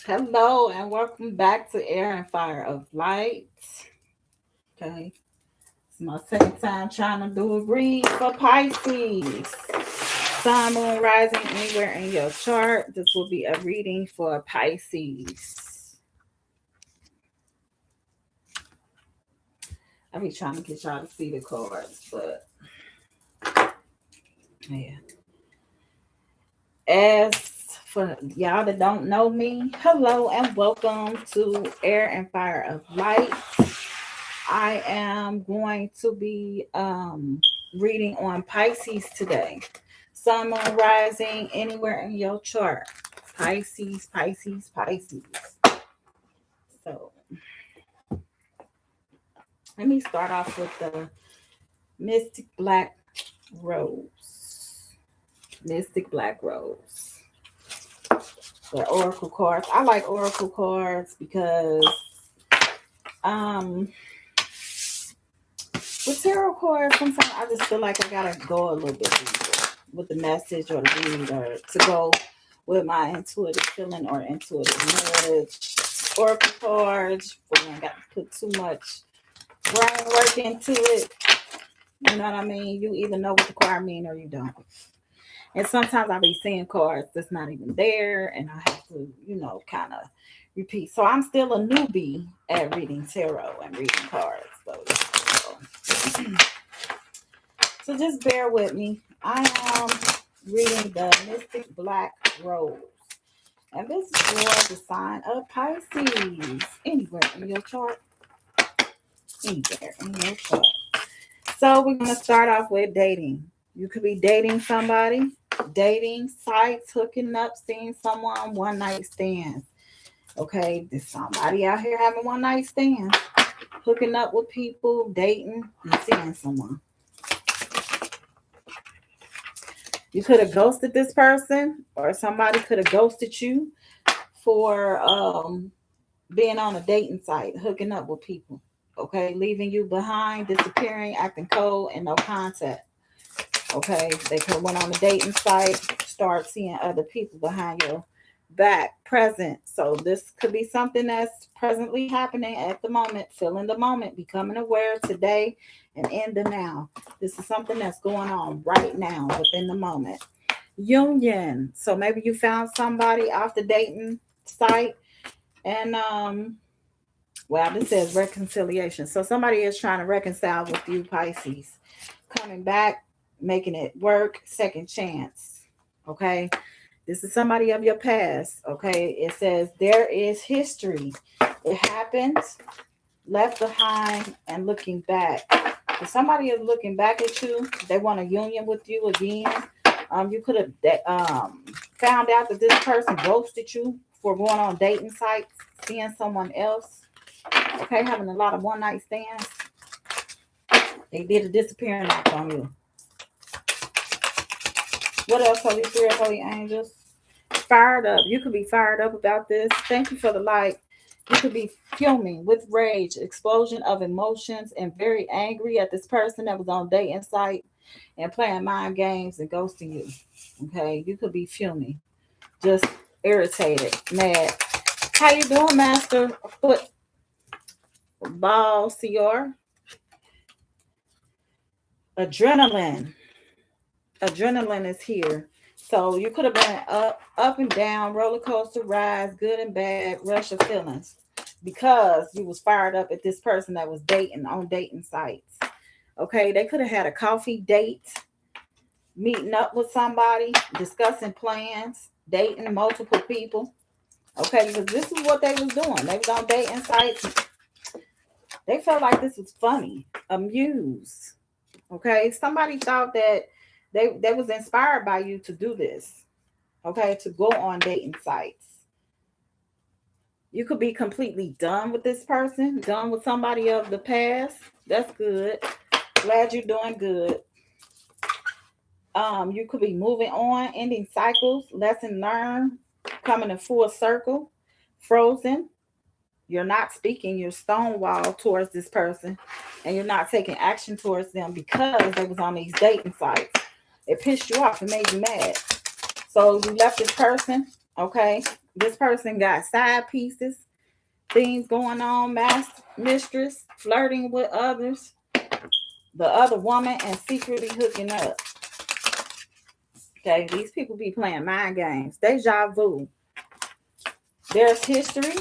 Hello and welcome back to Air and Fire of Light. Okay, it's my second time trying to do a read for Pisces. Sun, moon, rising anywhere in your chart. This will be a reading for Pisces. I'll be trying to get y'all to see the cards, but yeah. As for y'all that don't know me, hello and welcome to Air and Fire of Light. I am going to be reading on Pisces today. Sun, moon, rising anywhere in your chart. Pisces, Pisces, Pisces. So let me start off with the Mystic Black Rose. Mystic Black Rose. The Oracle cards. I like Oracle cards because um with tarot cards, sometimes I just feel like I gotta go a little bit deeper with the message or the read or to go with my intuitive feeling or intuitive knowledge. Oracle cards, we ain't got to put too much brain work into it. You know what I mean? You either know what the card mean or you don't. And sometimes I'll be seeing cards that's not even there, and I have to, kind of repeat. So I'm still a newbie at reading tarot and reading cards. So just bear with me. I am reading the Mystic Black Rose. And this is for the sign of Pisces. Anywhere in your chart. Anywhere in your chart. So we're going to start off with dating. You could be dating somebody, dating sites, hooking up, seeing someone, one night stands. Okay, there's somebody out here having one night stands, hooking up with people, dating, and seeing someone. You could have ghosted this person, or somebody could have ghosted you for being on a dating site, hooking up with people. Okay, leaving you behind, disappearing, acting cold, and no contact. Okay, they could have went on a dating site, start seeing other people behind your back, present. So this could be something that's presently happening at the moment, feeling the moment, becoming aware today and in the now. This is something that's going on right now within the moment. Union. So maybe you found somebody off the dating site and well, this says reconciliation. So somebody is trying to reconcile with you, Pisces. Coming back, making it work, second chance. Okay. This is somebody of your past. Okay. It says there is history. It happened, left behind, and looking back. If somebody is looking back at you, they want a union with you again. You could have found out that this person ghosted you for going on dating sites, seeing someone else. Okay, having a lot of one night stands. They did a disappearing act on you. What else, Holy Spirit, Holy Angels? Fired up. You could be fired up about this. Thank you for the light. You could be fuming with rage, explosion of emotions, and very angry at this person that was on dating site and playing mind games and ghosting you. Okay, you could be fuming, just irritated, mad. How you doing, Master Foot Ball CR? Adrenaline. Adrenaline is here. So you could have been up and down, roller coaster rides, good and bad, rush of feelings, because you was fired up at this person that was dating on dating sites. Okay, they could have had a coffee date, meeting up with somebody, discussing plans, dating multiple people. Okay, because this is what they was doing. They was on dating sites. They felt like this was funny, amused. Okay, somebody thought that they was inspired by you to do this. Okay, to go on dating sites. You could be completely done with this person, done with somebody of the past. That's good. Glad you're doing good. You could be moving on, ending cycles, lesson learned, coming in full circle, frozen. You're not speaking, you're stonewall towards this person, and you're not taking action towards them because they was on these dating sites. It pissed you off, it made you mad. So you left this person Okay. This person got side pieces, things going on, mistress, flirting with others, the other woman, and secretly hooking up. Okay. These people be playing mind games. Deja vu. There's history,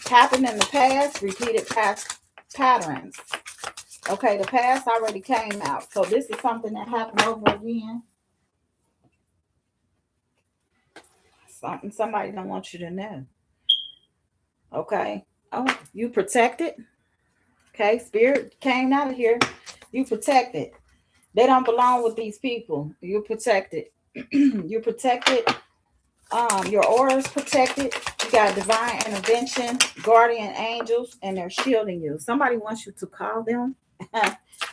happened in the past, repeated past patterns. Okay, the past already came out. So this is something that happened over again. Something somebody don't want you to know. Okay. Oh, you protected. Okay, spirit came out of here. You protected. They don't belong with these people. You're protected. You're protected. Your aura is protected. You got divine intervention, guardian angels, and they're shielding you. Somebody wants you to call them.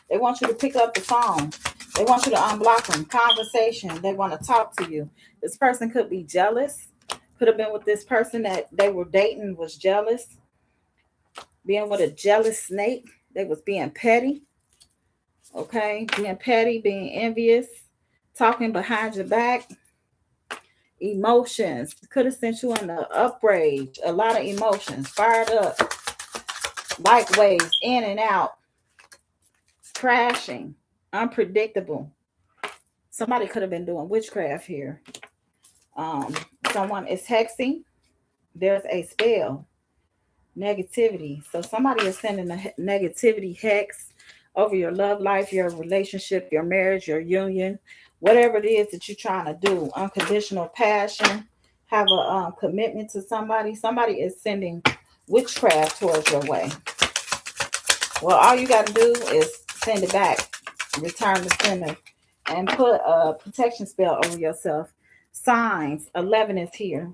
They want you to pick up the phone. They want you to unblock them. Conversation. They want to talk to you. This person could be jealous. Could have been with this person that they were dating was jealous. Being with a jealous snake. They was being petty. Okay. Being petty, being envious, talking behind your back. Emotions. Could have sent you in the uprage. A lot of emotions. Fired up. Like waves. In and out. Crashing. Unpredictable. Somebody could have been doing witchcraft here. Um, Someone is hexing. There's a spell. Negativity. So somebody is sending a negativity hex over your love life, your relationship, your marriage, your union, whatever it is that you're trying to do. Unconditional passion. Have a commitment to somebody. Somebody is sending witchcraft towards your way. Well, all you got to do is send it back. Return the sender. And put a protection spell over yourself. Signs. 11 is here.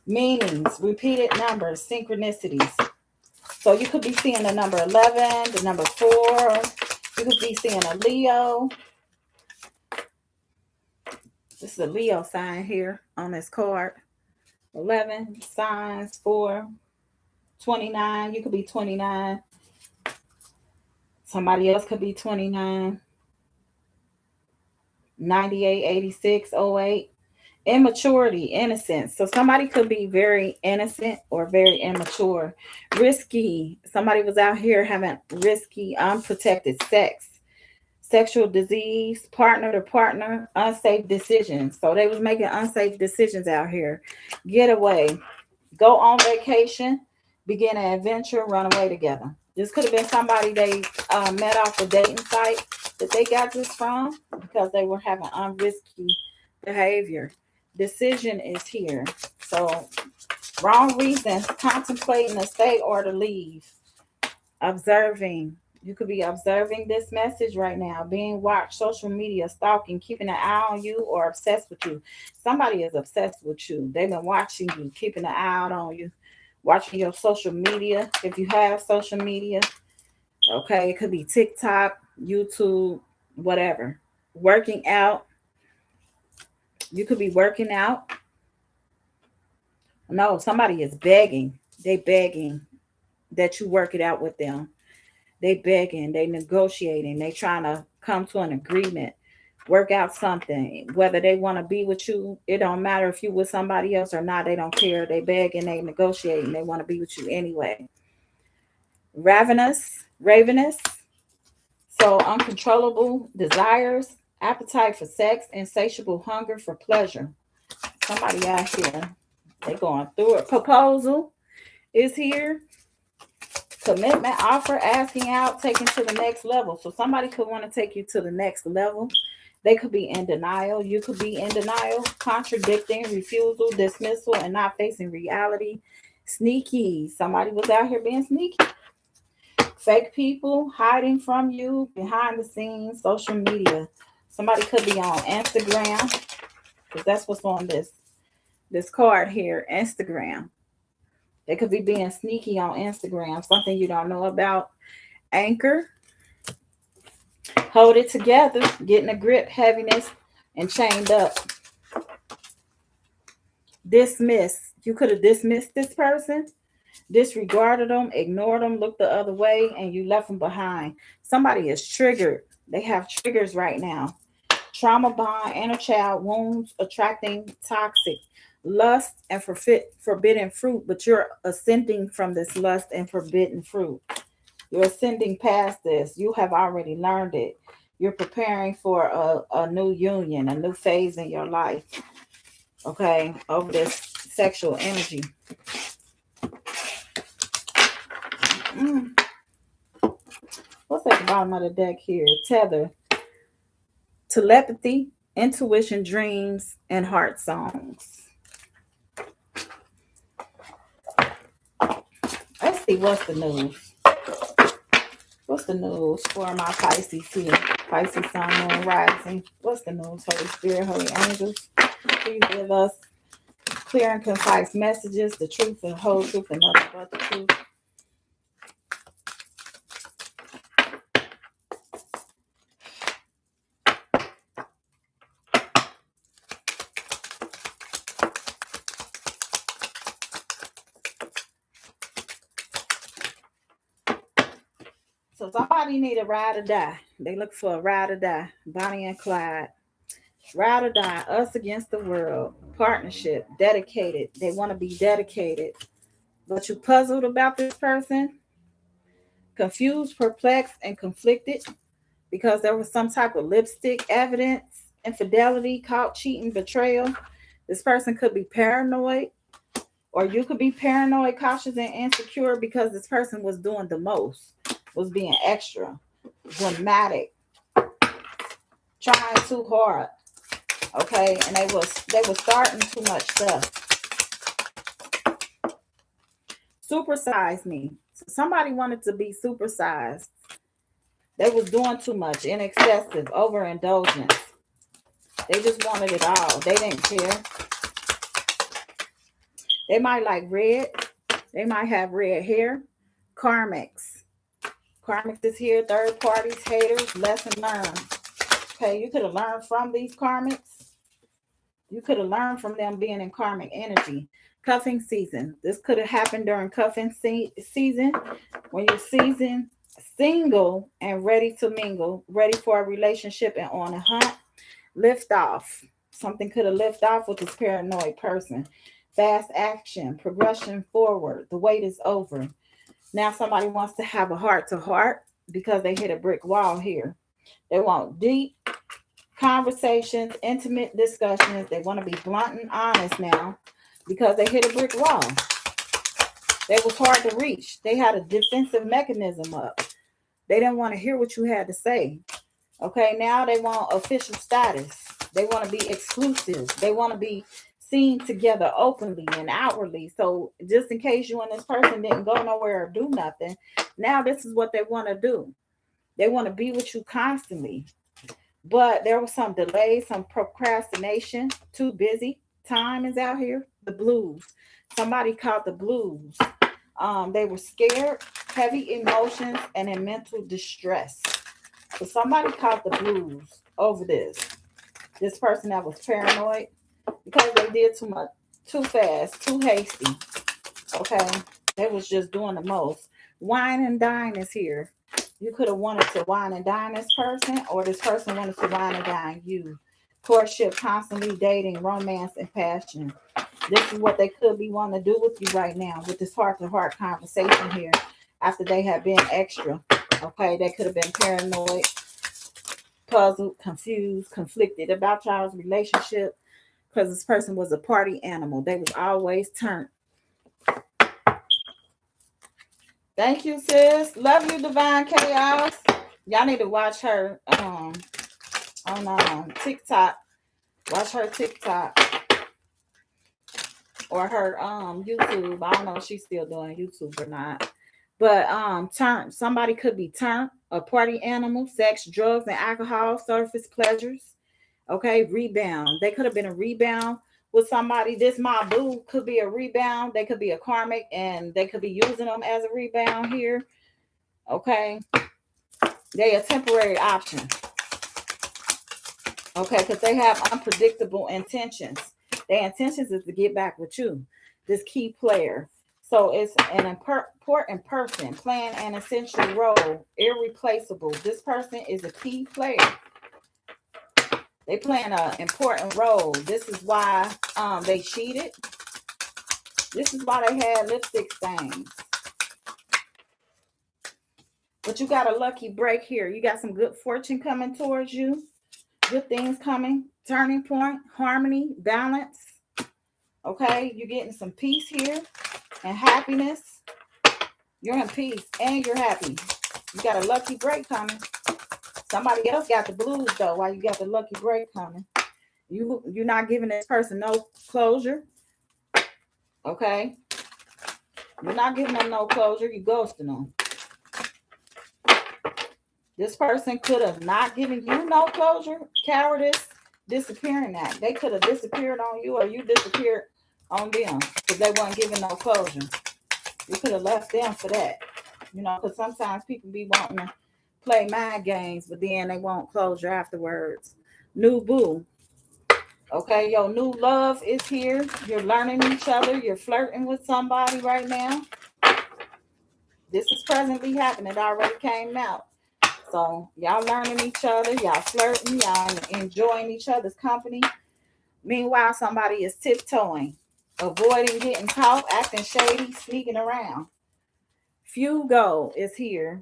Meanings. Repeated numbers. Synchronicities. So you could be seeing the number 11, the number 4. You could be seeing a Leo. This is a Leo sign here on this card. 11, signs, 4, 29. You could be 29. Somebody else could be 29. 98, 86, 08. Immaturity, innocence. So somebody could be very innocent or very immature. Risky. Somebody was out here having risky, unprotected sex. Sexual disease, partner to partner, unsafe decisions. So they was making unsafe decisions out here. Getaway. Go on vacation. Begin an adventure. Run away together. This could have been somebody they met off a dating site that they got this from because they were having unrisky behavior. Decision is here. So wrong reasons, contemplating to stay or to leave. Observing. You could be observing this message right now. Being watched, social media, stalking, keeping an eye on you, or obsessed with you. Somebody is obsessed with you. They've been watching you, keeping an eye out on you, watching your social media. If you have social media, okay, it could be TikTok, YouTube, whatever. Working out. You could be working out. No, somebody is begging. They begging that you work it out with them. They begging, they negotiating, they trying to come to an agreement, work out something. Whether they want to be with you, it don't matter if you with somebody else or not. They don't care. They begging, they negotiating, they want to be with you anyway. Ravenous. So uncontrollable desires, appetite for sex, insatiable hunger for pleasure. Somebody out here, they going through it. Proposal is here. Commitment, offer, asking out, taking to the next level. So somebody could want to take you to the next level. They could be in denial. You could be in denial, contradicting, refusal, dismissal, and not facing reality. Sneaky. Somebody was out here being sneaky. Fake people hiding from you behind the scenes, social media. Somebody could be on Instagram, because that's what's on this card here, Instagram. They could be being sneaky on Instagram, something you don't know about. Anchor. Hold it together, getting a grip, heaviness, and chained up. Dismiss. You could have dismissed this person, disregarded them, ignored them, looked the other way, and you left them behind. Somebody is triggered. They have triggers right now. Trauma bond, inner child wounds, attracting toxic lust and forbidden fruit, but you're ascending from this lust and forbidden fruit. You're ascending past this. You have already learned it. You're preparing for a new union, a new phase in your life. Okay, over this sexual energy. What's at the bottom of the deck here? Tether, telepathy, intuition, dreams, and heart songs. Let's see what's the news. What's the news for my Pisces here? Pisces, Sun, Moon, Rising. What's the news? Holy Spirit, Holy Angels. Please give us clear and concise messages, the truth and whole truth and nothing but the truth. So somebody need a ride or die. They look for a ride or die. Bonnie and Clyde. Ride or die. Us against the world. Partnership. Dedicated. They want to be dedicated. But you puzzled about this person? Confused, perplexed, and conflicted because there was some type of lipstick evidence, infidelity, caught cheating, betrayal. This person could be paranoid, or you could be paranoid, cautious, and insecure because this person was doing the most, was being extra, dramatic, trying too hard. Okay, and they was starting too much stuff. Supersize me. So somebody wanted to be supersized. They was doing too much, in excessive, overindulgence. They just wanted it all. They didn't care. They might like red. They might have red hair. Karmics. Karmics is here. Third parties, haters, lesson learned. Okay, you could have learned from these karmics. You could have learned from them being in karmic energy. Cuffing season. This could have happened during cuffing season when you're single and ready to mingle, ready for a relationship and on a hunt. Lift off. Something could have lifted off with this paranoid person. Fast action, progression forward. The wait is over. Now somebody wants to have a heart-to-heart because they hit a brick wall here. They want deep conversations, intimate discussions. They want to be blunt and honest now because they hit a brick wall. They was hard to reach. They had a defensive mechanism up. They didn't want to hear what you had to say. Okay, now they want official status. They want to be exclusive. They want to be seen together openly and outwardly. So just in case you and this person didn't go nowhere or do nothing, now this is what they want to do. They want to be with you constantly. But there was some delay, some procrastination, too busy. Time is out here. The blues. Somebody called the blues. They were scared, heavy emotions, and in mental distress. So somebody caught the blues over this. This person that was paranoid because they did too much, too fast, too hasty. Okay. They was just doing the most. Wine and dine is here. You could have wanted to wine and dine this person, or this person wanted to wine and dine you. Courtship, constantly dating, romance, and passion. This is what they could be wanting to do with you right now with this heart-to-heart conversation here after they have been extra. Okay, they could have been paranoid, puzzled, confused, conflicted about y'all's relationship because this person was a party animal. They was always turned. Thank you, sis. Love you, Divine Chaos. Y'all need to watch her on TikTok. Watch her TikTok or her YouTube. I don't know if she's still doing YouTube or not. But turn. Somebody could be turned. A party animal, sex, drugs, and alcohol, surface pleasures. Okay, rebound. They could have been a rebound with somebody. This my boo could be a rebound. They could be a karmic and they could be using them as a rebound here. Okay. They a temporary option. Okay, because they have unpredictable intentions. Their intentions is to get back with you, this key player. So it's an important person playing an essential role, irreplaceable. This person is a key player. They playing an important role. This is why they cheated. This is why they had lipstick stains. But you got a lucky break here. You got some good fortune coming towards you. Good things coming. Turning point, harmony, balance. Okay, you're getting some peace here and happiness. You're in peace and you're happy. You got a lucky break coming. Somebody else got the blues though. While you got the lucky break coming, you're not giving this person no closure. Okay, you're not giving them no closure. You ghosting them. This person could have not given you no closure. Cowardice, disappearing act. They could have disappeared on you, or you disappeared on them because they weren't giving no closure. You could have left them for that. You know, because sometimes people be wanting to play mind games, but then they want closure afterwards. New boo. Okay, your new love is here. You're learning each other. You're flirting with somebody right now. This is presently happening. It already came out. So y'all learning each other. Y'all flirting. Y'all enjoying each other's company. Meanwhile, somebody is tiptoeing, avoiding getting caught, acting shady, sneaking around. Fugo is here.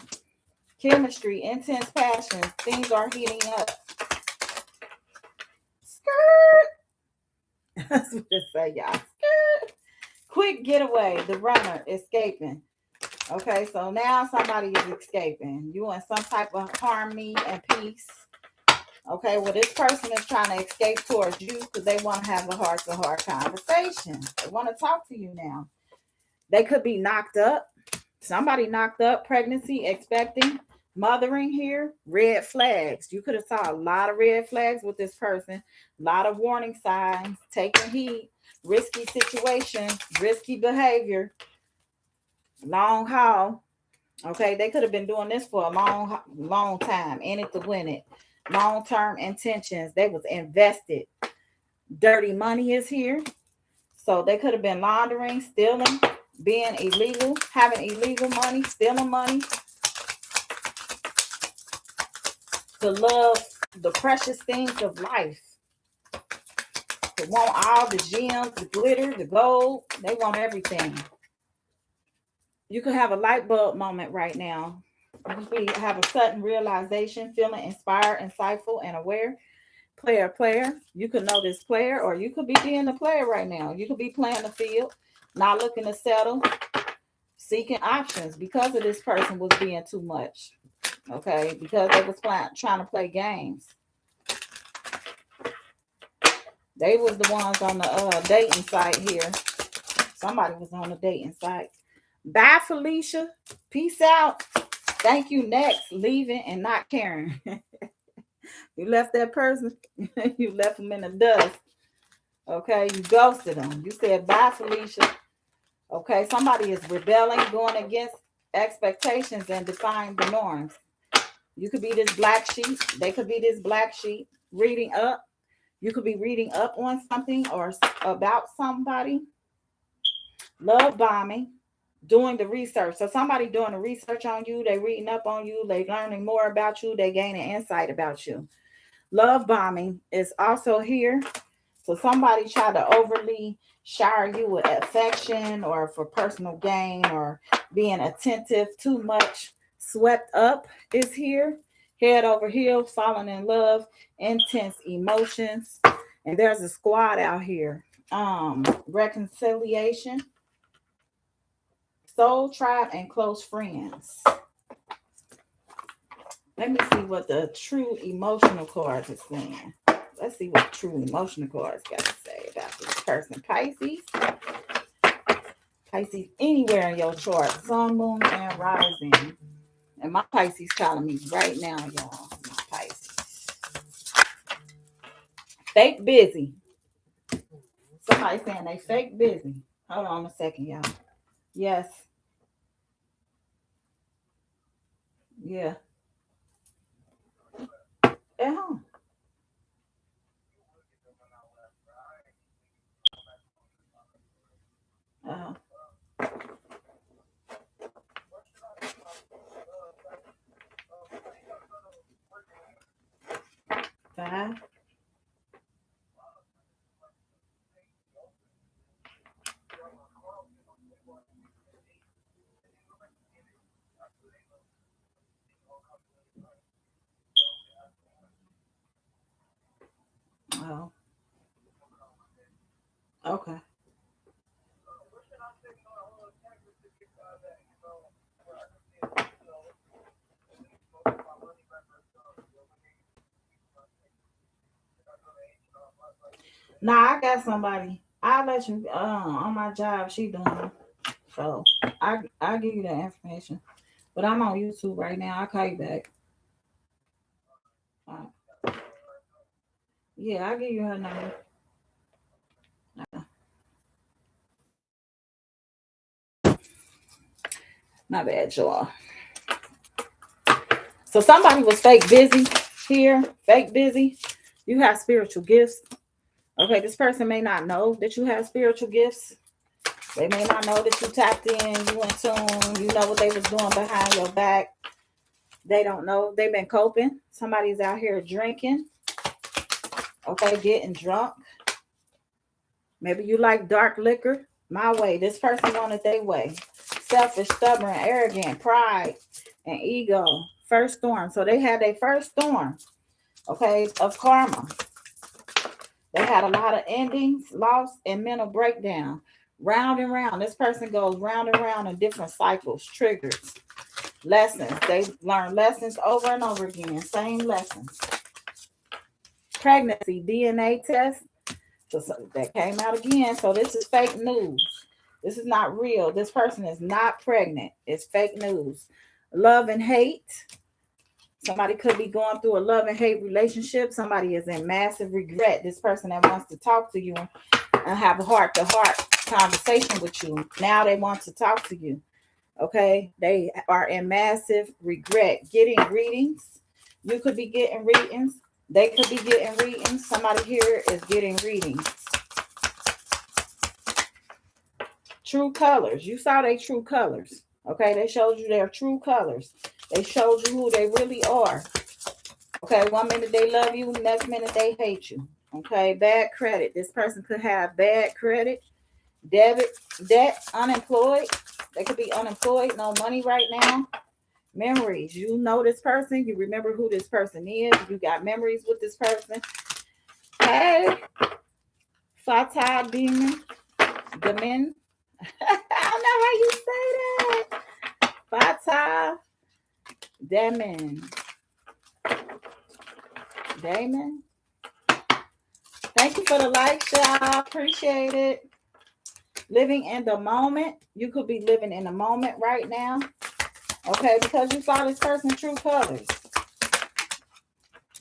Chemistry, intense passions. Things are heating up. Skirt. That's what it say, y'all. Skirt. Quick getaway. The runner escaping. Okay, so now somebody is escaping. You in some type of harmony and peace. Okay, well, this person is trying to escape towards you because they want to have a heart-to-heart conversation. They want to talk to you now. They could be knocked up. Somebody knocked up, pregnancy, expecting, mothering here, red flags. You could have saw a lot of red flags with this person. A lot of warning signs, taking heed, risky situation, risky behavior. Long haul. Okay, they could have been doing this for a long time. In it to win it. Long-term intentions. They was invested. Dirty money is here. So they could have been laundering, stealing, being illegal, having illegal money, stealing money. To love the precious things of life. They want all the gems, the glitter, the gold. They want everything. You could have a light bulb moment right now. You could have a sudden realization, feeling inspired, insightful, and aware. Player. You could know this player, or you could be being the player right now. You could be playing the field, not looking to settle, seeking options because of this person was being too much. Okay, because they was trying to play games. They was the ones on the dating site here. Somebody was on the dating site. Bye, Felicia. Peace out. Thank you. Next, leaving and not caring. You left that person. You left them in the dust. Okay, you ghosted them. You said bye, Felicia. Okay, somebody is rebelling, going against expectations and defying the norms. You could be this black sheep. They could be this black sheep reading up. You could be reading up on something or about somebody. Love bombing. Doing the research. So somebody doing the research on you, they reading up on you, they learning more about you, they gaining insight about you. Love bombing is also here. So somebody try to overly shower you with affection or for personal gain or being attentive too much. Swept up is here. Head over heels, falling in love, intense emotions. And there's a squad out here. Reconciliation. Soul tribe and close friends. Let me see what the true emotional cards is saying. Let's see what true emotional cards got to say about this person. Pisces. Pisces anywhere in your chart. Sun, moon, and rising. And my Pisces calling me right now, y'all. My Pisces. Fake busy. Somebody saying they fake busy. Hold on a second, y'all. Yes. Yeah. At home. Uh-huh. 5, Oh, okay. Nah, I got somebody. I'll let you on my job. She doing. So I'll give you that information. But I'm on YouTube right now. I'll call you back. Uh, yeah, I'll give you her number. My bad, y'all. So somebody was fake busy here, fake busy. You have spiritual gifts. Okay, this person may not know that you have spiritual gifts. They may not know that you tapped in, you in tune, you know what they was doing behind your back. They don't know. They've been coping. Somebody's out here drinking. Okay, getting drunk. Maybe you like dark liquor. My way. This person wanted their way. Selfish, stubborn, arrogant, pride, and ego. First storm. So they had their first storm, okay, of karma. They had a lot of endings, loss, and mental breakdown. Round and round. This person goes round and round in different cycles, triggers, lessons. They learn lessons over and over again. Same lessons. Pregnancy, DNA test. So that came out again. So this is fake news. This is not real. This person is not pregnant. It's fake news. Love and hate. Somebody could be going through a love and hate relationship. Somebody is in massive regret. This person that wants to talk to you and have a heart-to-heart conversation with you. Now they want to talk to you. Okay? They are in massive regret. Getting readings. You could be getting readings. They could be getting readings. Somebody here is getting readings. True colors. You saw their true colors. Okay? They showed you their true colors. They showed you who they really are. Okay, 1 minute they love you, next minute they hate you. Okay, bad credit. This person could have bad credit, debit, debt, unemployed. They could be unemployed, no money right now. Memories. You know this person. You remember who this person is. You got memories with this person. Hey, Fatah Demon. Demon. I don't know how you say that. Fatah Demon. Damon. Thank you for the likes, y'all. Appreciate it. Living in the moment. You could be living in the moment right now. Okay, because you saw this person true colors.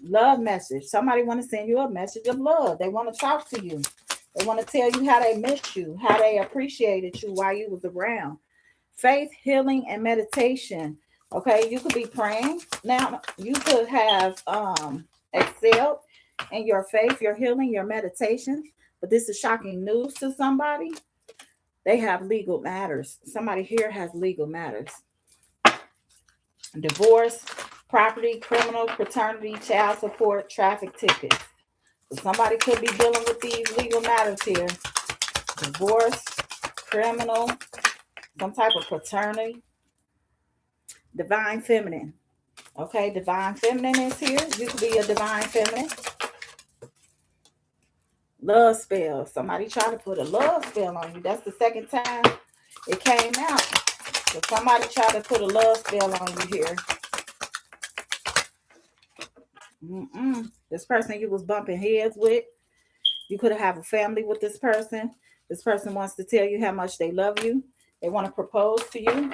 Love message. Somebody want to send you a message of love. They want to talk to you. They want to tell you how they missed you, how they appreciated you while you was around. Faith, healing, and meditation. Okay, you could be praying. Now, you could have excelled in your faith, your healing, your meditation. But this is shocking news to somebody. They have legal matters. Somebody here has legal matters. Divorce, property, criminal, paternity, child support, traffic tickets. So somebody could be dealing with these legal matters here. Divorce, criminal, some type of paternity. Divine feminine. Okay, divine feminine is here. You could be a divine feminine. Love spell. Somebody try to put a love spell on you. That's the second time it came out. So somebody try to put a love spell on you here. This person you was bumping heads with. You could have a family with this person. This person wants to tell you how much they love you. They want to propose to you.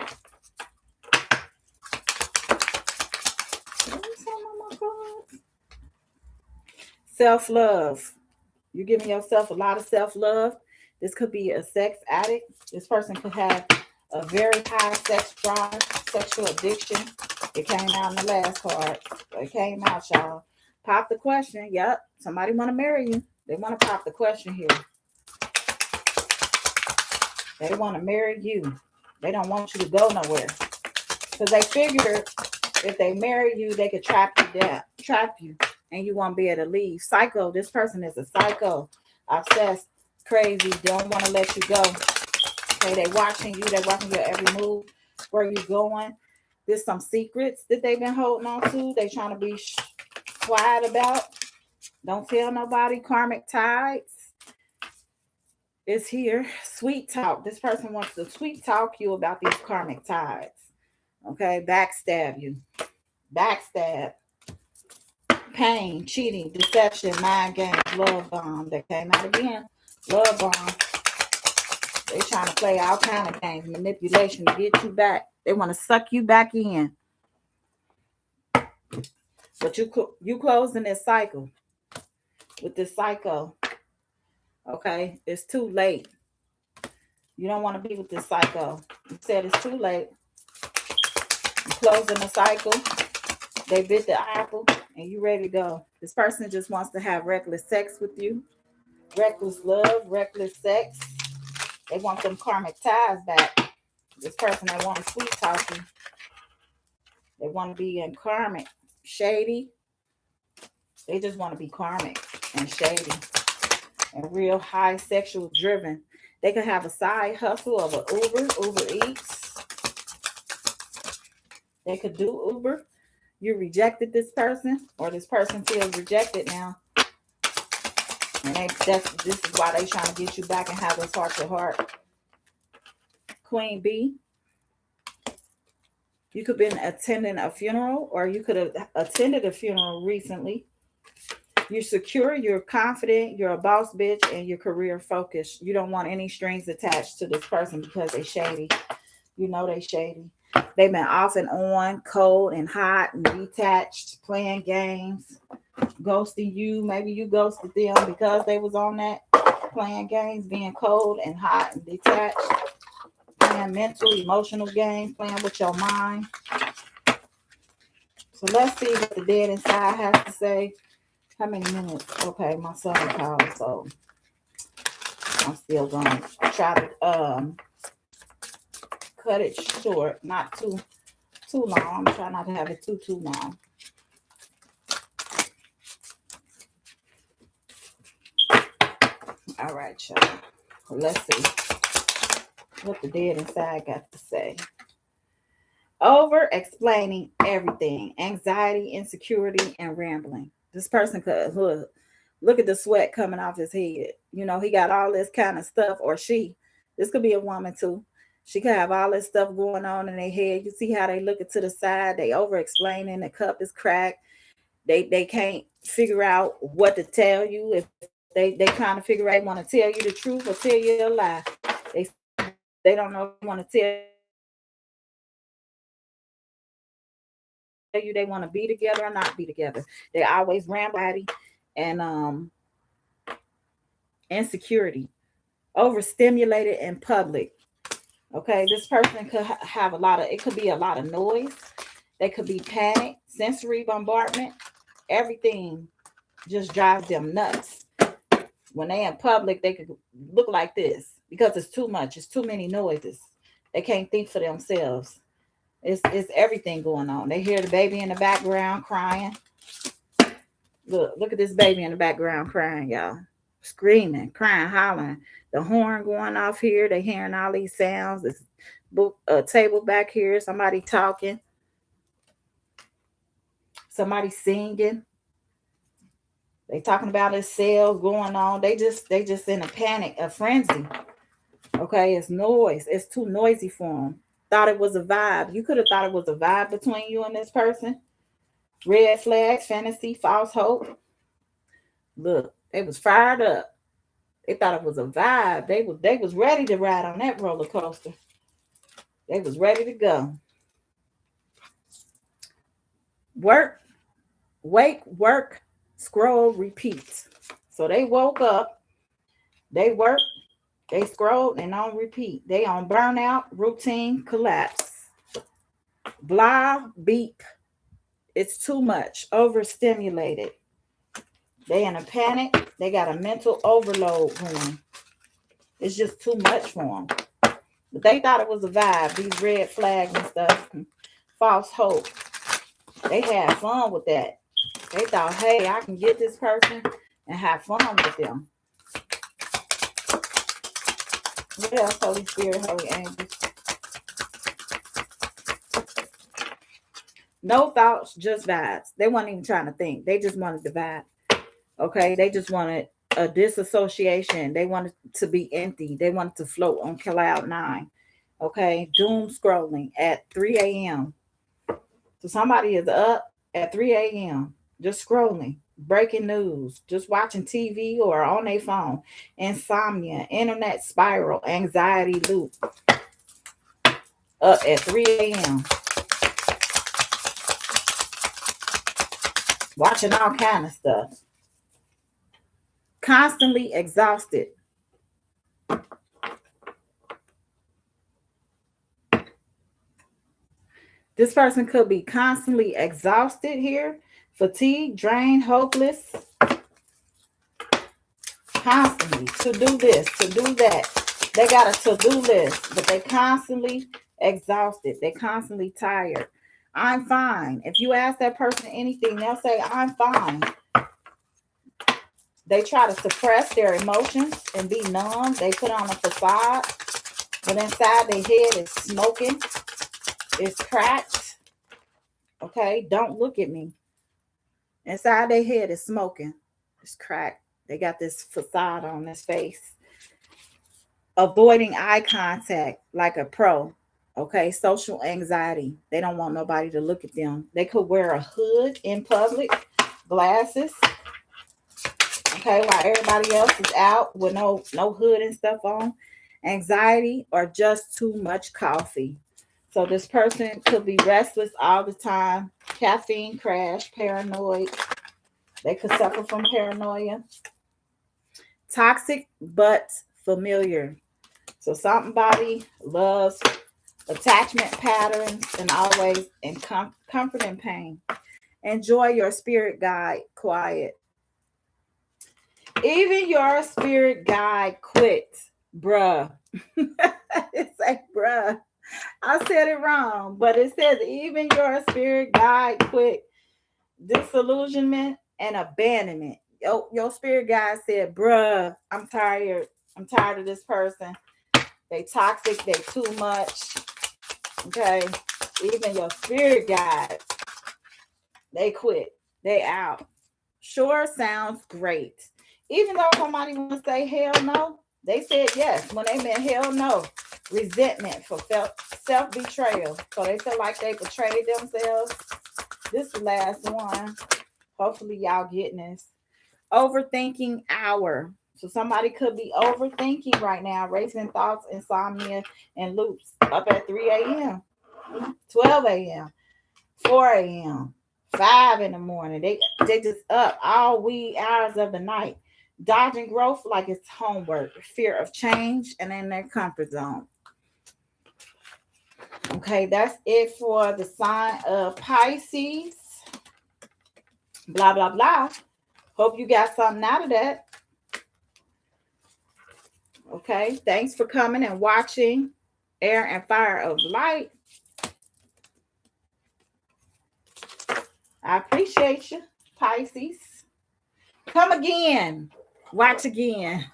Self-love. You're giving yourself a lot of self-love. This could be a sex addict. This person could have a very high sex drive, sexual addiction. It came out in the last card. It came out, y'all. Pop the question. Yep. Somebody want to marry you. They want to pop the question here. They want to marry you. They don't want you to go nowhere. Because they figure if they marry you, they could trap you down, trap you, and you won't be able to leave. Psycho. This person is a psycho. Obsessed. Crazy. Don't want to let you go. Okay, they watching you. They watching your every move. Where you going. There's some secrets that they've been holding on to. They trying to be quiet about. Don't tell nobody. Karmic tides is here. Sweet talk. This person wants to sweet talk you about these karmic tides. Okay, backstab you. Backstab. Pain, cheating, deception, mind games, love bomb. That came out again. Love bomb. They trying to play all kind of games, manipulation to get you back. They want to suck you back in. But you closing this cycle with this psycho. Okay, it's too late. You don't want to be with this psycho. You said it's too late. You're closing the cycle. They bit the apple, and you ready to go. This person just wants to have reckless sex with you. Reckless love, reckless sex. They want them karmic ties back. This person, they want to sweet talk you. They want to be in karmic, shady. They just want to be karmic and shady and real high sexual driven. They could have a side hustle of an Uber Eats. They could do Uber. You rejected this person, or this person feels rejected now. And this is why they trying to get you back and have this heart to heart. Queen B. You could have been attending a funeral, or you could have attended a funeral recently. You're secure, you're confident, you're a boss bitch, and you're career focused. You don't want any strings attached to this person because they shady. You know they shady. They've been off and on, cold and hot and detached, playing games, ghosting you. Maybe you ghosted them because they was on that, playing games, being cold and hot and detached, playing mental, emotional games, playing with your mind. So let's see what the dead inside has to say. How many minutes? Okay, my son called, so I'm still going to try to cut it short, not too long. I'm trying not to have it too long. All right, y'all. Let's see what the dead inside got to say. Over explaining everything, anxiety, insecurity, and rambling. This person could look at the sweat coming off his head. You know, he got all this kind of stuff, or she. This could be a woman too. She could have all this stuff going on in their head. You see how they looking to the side. They over explaining. The cup is cracked. They can't figure out what to tell you. If they trying to figure out, they want to tell you the truth or tell you a lie. They don't know if they want to tell you they want to be together or not be together. They always ramble and insecurity, overstimulated in public. Okay, this person could have it could be a lot of noise. They could be panic, sensory bombardment. Everything just drives them nuts. When they in public, they could look like this because it's too much. It's too many noises. They can't think for themselves. It's everything going on. They hear the baby in the background crying. Look at this baby in the background crying, y'all. Screaming, crying, hollering. The horn going off here. They hearing all these sounds. This table back here. Somebody talking. Somebody singing. They talking about his sales going on. They just in a panic, a frenzy. Okay, it's noise. It's too noisy for them. Thought it was a vibe. You could have thought it was a vibe between you and this person. Red flags, fantasy, false hope. Look, they was fired up. They thought it was a vibe. They was ready to ride on that roller coaster. They was ready to go. Work, scroll, repeat. So they woke up, they worked, they scrolled, and on repeat. They on burnout, routine, collapse. Blah, beep. It's too much. Overstimulated. They in a panic. They got a mental overload going. It's just too much for them. But they thought it was a vibe. These red flags and stuff. False hope. They had fun with that. They thought, hey, I can get this person and have fun with them. What else, Holy Spirit, Holy Angels? No thoughts, just vibes. They weren't even trying to think. They just wanted the vibe. Okay, they just wanted a disassociation. They wanted to be empty. They wanted to float on cloud nine. Okay, doom scrolling at 3 a.m. So somebody is up at 3 a.m. just scrolling, breaking news, just watching TV or on their phone. Insomnia, internet spiral, anxiety loop, up at 3 a.m. watching all kind of stuff. Constantly exhausted. This person could be constantly exhausted here, fatigued, drained, hopeless, constantly to do this, to do that. They got a to-do list, but they constantly exhausted. They constantly tired. I'm fine. If you ask that person anything, they'll say, I'm fine. They try to suppress their emotions and be numb. They put on a facade, but inside their head is smoking. It's cracked. Okay, don't look at me. Inside their head is smoking. It's cracked. They got this facade on this face. Avoiding eye contact like a pro. Okay, social anxiety. They don't want nobody to look at them. They could wear a hood in public, glasses. Okay, while everybody else is out with no hood and stuff on. Anxiety or just too much coffee. So this person could be restless all the time, caffeine crash, paranoid. They could suffer from paranoia. Toxic but familiar. So somebody loves attachment patterns and always in comfort and pain. Enjoy your spirit guide quiet. Even your spirit guide quits, bruh. It's like, bruh. I said it wrong, but it says even your spirit guide quit. Disillusionment and abandonment. Your spirit guide said, bruh, I'm tired. I'm tired of this person. They toxic. They too much. Okay. Even your spirit guide, they quit. They out. Sure sounds great. Even though somebody want to say hell no, they said yes when they meant hell no. Resentment for self-betrayal. So they feel like they betrayed themselves. This is the last one. Hopefully y'all getting this. Overthinking hour. So somebody could be overthinking right now, racing thoughts, insomnia, and loops up at 3 a.m., 12 a.m., 4 a.m., 5 in the morning. They just up all wee hours of the night, dodging growth like it's homework, fear of change, and in their comfort zone. Okay, that's it for the sign of Pisces. Blah, blah, blah. Hope you got something out of that. Okay, thanks for coming and watching Air and Fire of Light. I appreciate you, Pisces. Come again. Watch again.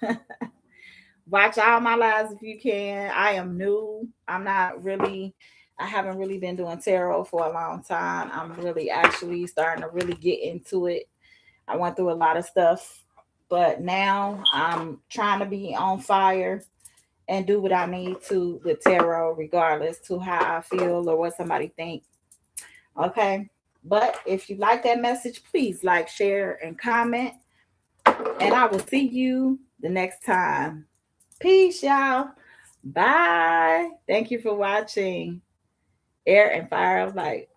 Watch all my lives if you can. I am new. I haven't really been doing tarot for a long time. I'm really actually starting to really get into it. I went through a lot of stuff, but now I'm trying to be on fire and do what I need to with tarot, regardless to how I feel or what somebody thinks. Okay. But if you like that message, please like, share, and comment. And I will see you the next time. Peace, y'all. Bye. Thank you for watching Air and Fire of Light.